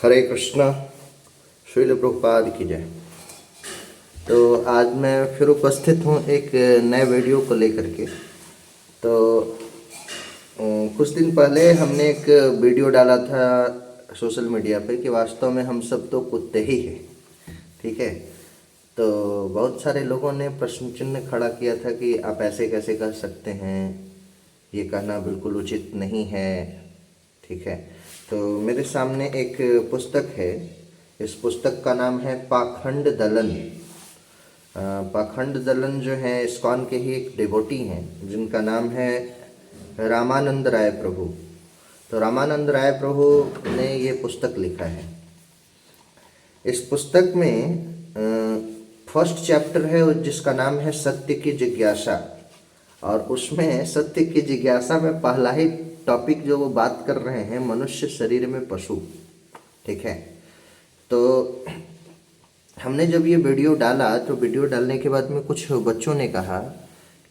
हरे कृष्णा। श्रील प्रभुपाद की जय। तो आज मैं फिर उपस्थित हूँ एक नए वीडियो को लेकर के। तो कुछ दिन पहले हमने एक वीडियो डाला था सोशल मीडिया पे कि वास्तव में हम सब तो कुत्ते ही हैं, ठीक है। तो बहुत सारे लोगों ने प्रश्न चिन्ह खड़ा किया था कि आप ऐसे कैसे कह सकते हैं, ये कहना बिल्कुल उचित नहीं है, ठीक है। तो मेरे सामने एक पुस्तक है। इस पुस्तक का नाम है पाखंड दलन। पाखंड दलन जो है इस्कॉन के ही एक डिवोटी हैं जिनका नाम है रामानंद राय प्रभु। तो रामानंद राय प्रभु ने ये पुस्तक लिखा है। इस पुस्तक में फर्स्ट चैप्टर है जिसका नाम है सत्य की जिज्ञासा, और उसमें सत्य की जिज्ञासा में पहला ही टॉपिक जो वो बात कर रहे हैं मनुष्य शरीर में पशु, ठीक है। तो हमने जब ये वीडियो डाला तो वीडियो डालने के बाद में कुछ बच्चों ने कहा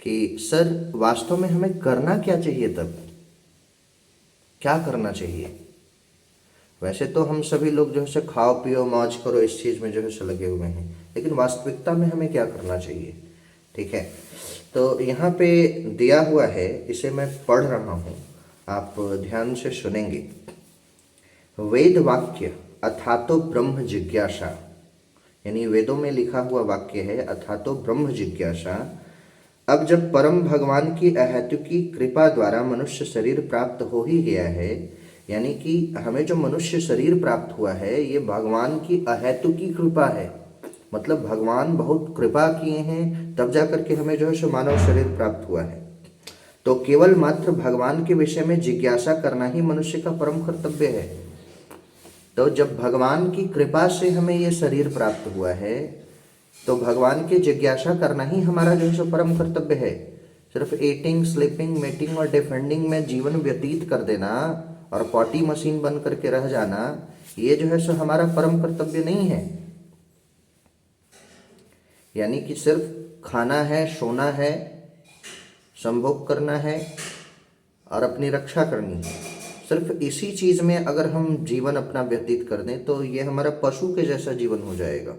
कि सर वास्तव में हमें करना क्या चाहिए, तब क्या करना चाहिए। वैसे तो हम सभी लोग जो है खाओ पियो मौज करो इस चीज़ में जो है लगे हुए हैं, लेकिन वास्तविकता में हमें क्या करना चाहिए, ठीक है। तो यहाँ पे दिया हुआ है, इसे मैं पढ़ रहा हूँ, आप ध्यान से सुनेंगे। वेद वाक्य अथातो ब्रह्म जिज्ञासा, यानी वेदों में लिखा हुआ वाक्य है अथातो ब्रह्म जिज्ञासा। अब जब परम भगवान की अहेतुकी कृपा द्वारा मनुष्य शरीर प्राप्त हो ही गया है, यानी कि हमें जो मनुष्य शरीर प्राप्त हुआ है ये भगवान की अहेतुकी कृपा है, मतलब भगवान बहुत कृपा किए हैं तब जा करके हमें जो है मानव शरीर प्राप्त हुआ है। तो केवल मात्र भगवान के विषय में जिज्ञासा करना ही मनुष्य का परम कर्तव्य है। तो जब भगवान की कृपा से हमें ये शरीर प्राप्त हुआ है तो भगवान की जिज्ञासा करना ही हमारा जो है परम कर्तव्य है। सिर्फ ईटिंग स्लीपिंग मीटिंग और डिफेंडिंग में जीवन व्यतीत कर देना और पॉटी मशीन बन करके रह जाना, ये जो है हमारा परम कर्तव्य नहीं है। यानी कि सिर्फ खाना है, सोना है, संभोग करना है और अपनी रक्षा करनी है, सिर्फ इसी चीज़ में अगर हम जीवन अपना व्यतीत कर दें तो ये हमारा पशु के जैसा जीवन हो जाएगा।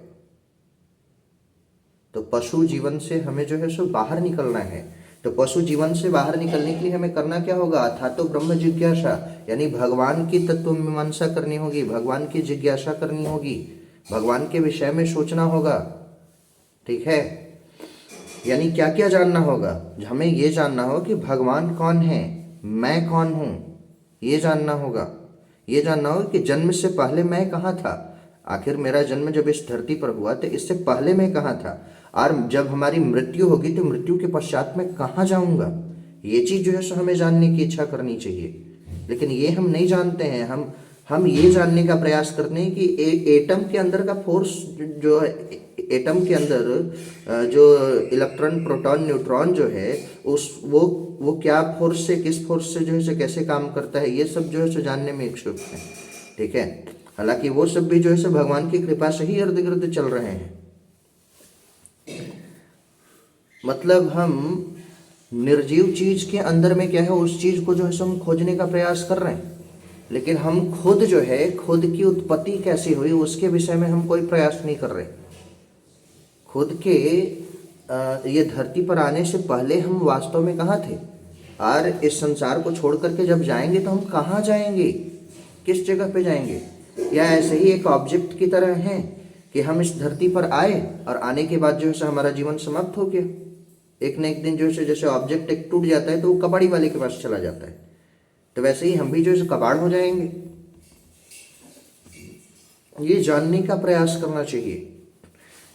तो पशु जीवन से हमें जो है सो बाहर निकलना है। तो पशु जीवन से बाहर निकलने के लिए हमें करना क्या होगा, अथातो ब्रह्म जिज्ञासा, यानी भगवान की तत्व मीमांसा करनी होगी, भगवान की जिज्ञासा करनी होगी, भगवान के विषय में सोचना होगा, ठीक है। यानी क्या क्या जानना होगा, हमें ये जानना होगा कि भगवान कौन है, मैं कौन हूँ, ये जानना होगा। ये जानना होगा कि जन्म से पहले मैं कहाँ था, आखिर मेरा जन्म जब इस धरती पर हुआ तो इससे पहले मैं कहाँ था, और जब हमारी मृत्यु होगी तो मृत्यु के पश्चात मैं कहाँ जाऊँगा। ये चीज़ जो है सो हमें जानने की इच्छा करनी चाहिए, लेकिन ये हम नहीं जानते हैं। हम ये जानने का प्रयास करते हैं कि एटम के अंदर का फोर्स जो है, एटम के अंदर जो इलेक्ट्रॉन प्रोटॉन न्यूट्रॉन जो है वो क्या फोर्स से किस फोर्स से जो है कैसे काम करता है, ये सब जो है जानने में इच्छुक है, ठीक है। हालांकि वो सब भी जो है भगवान की कृपा से ही इर्द गिर्द चल रहे हैं। मतलब हम निर्जीव चीज के अंदर में क्या है उस चीज को जो है हम खोजने का प्रयास कर रहे हैं, लेकिन हम खुद जो है खुद की उत्पत्ति कैसे हुई उसके विषय में हम कोई प्रयास नहीं कर रहे। खुद के ये धरती पर आने से पहले हम वास्तव में कहाँ थे, और इस संसार को छोड़ करके जब जाएंगे तो हम कहाँ जाएंगे, किस जगह पे जाएंगे। या ऐसे ही एक ऑब्जेक्ट की तरह हैं कि हम इस धरती पर आए और आने के बाद जो है हमारा जीवन समाप्त हो गया। एक न एक दिन जो है जैसे ऑब्जेक्ट एक टूट जाता है तो वो कबाड़ी वाले के पास चला जाता है, तो वैसे ही हम भी जो है कबाड़ हो जाएंगे। ये जानने का प्रयास करना चाहिए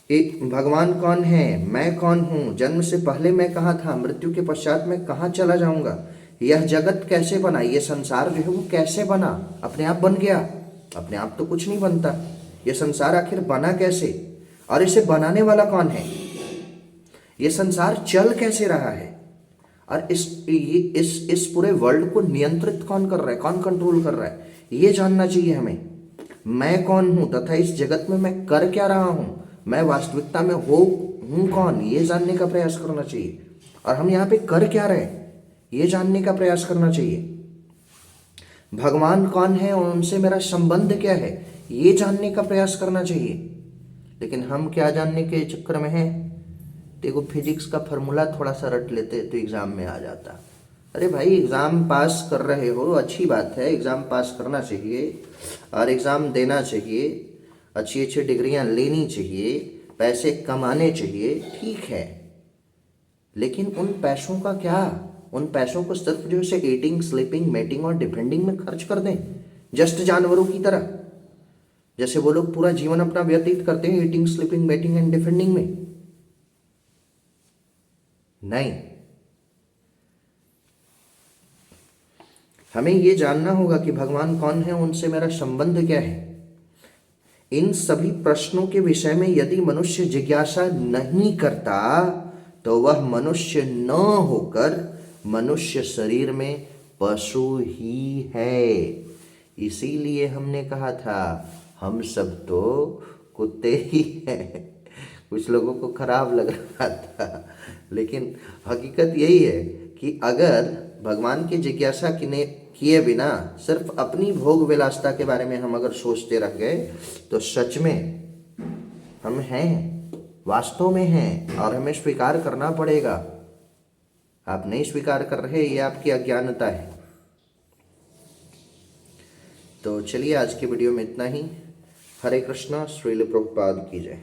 एक भगवान कौन है, मैं कौन हूँ, जन्म से पहले मैं कहाँ था, मृत्यु के पश्चात मैं कहाँ चला जाऊँगा, यह जगत कैसे बना, ये संसार जो है वो कैसे बना, अपने आप बन गया, अपने आप तो कुछ नहीं बनता, ये संसार आखिर बना कैसे, और इसे बनाने वाला कौन है, ये संसार चल कैसे रहा है, और इस पूरे वर्ल्ड को नियंत्रित कौन कर रहा है, कौन कंट्रोल कर रहा है, ये जानना चाहिए हमें। मैं कौन हूँ तथा इस जगत में मैं कर क्या रहा हूँ, मैं वास्तविकता में हूँ कौन, ये जानने का प्रयास करना चाहिए। और हम यहाँ पे कर क्या रहे ये जानने का प्रयास करना चाहिए। भगवान कौन है और उनसे मेरा संबंध क्या है, ये जानने का प्रयास करना चाहिए। लेकिन हम क्या जानने के चक्कर में हैं, देखो फिजिक्स का फार्मूला थोड़ा सा रट लेते तो एग्ज़ाम में आ जाता। अरे भाई एग्ज़ाम पास कर रहे हो, अच्छी बात है, एग्ज़ाम पास करना चाहिए और एग्ज़ाम देना चाहिए, अच्छी अच्छी डिग्रियां लेनी चाहिए, पैसे कमाने चाहिए, ठीक है। लेकिन उन पैसों का क्या? उन पैसों को सिर्फ जो है ईटिंग, स्लीपिंग, मेटिंग और डिफेंडिंग में खर्च कर दें, जस्ट जानवरों की तरह। जैसे वो लोग पूरा जीवन अपना व्यतीत करते हैं eating, sleeping, mating and defending में। नहीं, हमें ये जानना होगा कि भगवान कौन है, उनसे मेरा संबंध क्या है। इन सभी प्रश्नों के विषय में यदि मनुष्य जिज्ञासा नहीं करता तो वह मनुष्य न होकर मनुष्य शरीर में पशु ही है। इसीलिए हमने कहा था हम सब तो कुत्ते ही हैं। कुछ लोगों को खराब लग रहा था, लेकिन हकीकत यही है कि अगर भगवान की जिज्ञासा किए बिना सिर्फ अपनी भोग विलासता के बारे में हम अगर सोचते रह गए तो सच में हम हैं, वास्तव में हैं, और हमें स्वीकार करना पड़ेगा। आप नहीं स्वीकार कर रहे, ये आपकी अज्ञानता है। तो चलिए आज की वीडियो में इतना ही। हरे कृष्णा। श्रील प्रभुपाद की जय।